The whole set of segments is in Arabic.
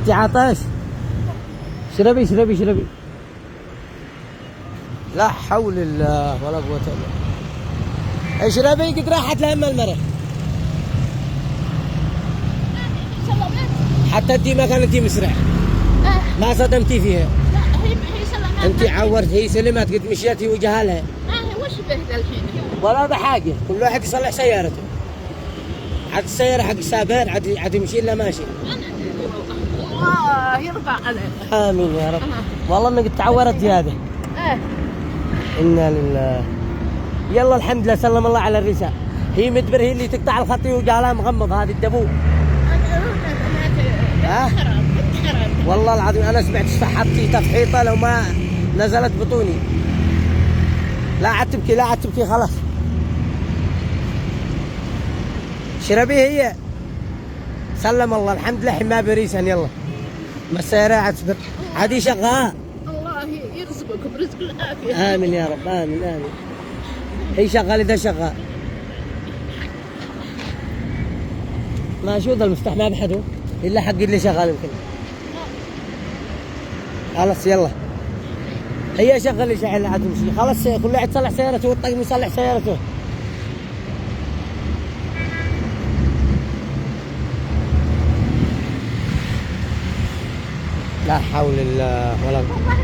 انت عطش؟ اشربي اشربي اشربي. لا حول الله ولا قوة الا بالله. اشربي قد راحت لهم المرة. حتى انت ما كانت مسرع. ما صدمتي فيها. لا هي سلمت. انت عورت، هي سلمت قد مشيتي وجهها لها. هي وش بهذا الحين؟ ولا بحاجة، كل واحد يصلح سيارته. عاد السيارة حق السابر عاد يمشي الا ماشي. الله يرضى عليك. امين يا رب. والله انك تعورت زيادة. انا لله. يلا الحمد لله، سلم الله على الرسالة. هي مدبر، هي اللي تقطع الخط وجالها مغمض، هذه الدبوب. ها؟ والله العظيم انا سمعت صحتي تفحيطه لو ما نزلت بطوني. لا عاد تبكي، لا عاد تبكي، خلاص. اشربي هي. سلم الله الحمد لله، حما بريسان. يلا ما السيارة عاد تصبر، عادي شغال. الله يرزقك برزق العافية. امين يا رب، امين امين. هي شغال اذا شغال. ما شو ذا المفتاح ما بحده الا حق اللي شغال يمكن. خلاص يلا هي شغل يشعل عاد تمشي. خلاص كل واحد يصلح سيارته والطقم يصلح سيارته. لا حول الله ولا قوة.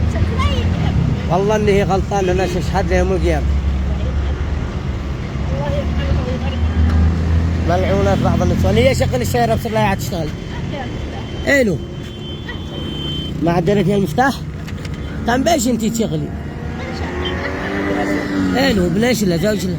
والله اني هي غلطان، انا اشهد لها يوم القيامة. ملعونات بعض النسوان. هي شغل السيارة بس لا عاد تشتغل. الو ما عدلتي المفتاح؟ كان باش انتي تشغلي. الو بلاش لا زوج لا.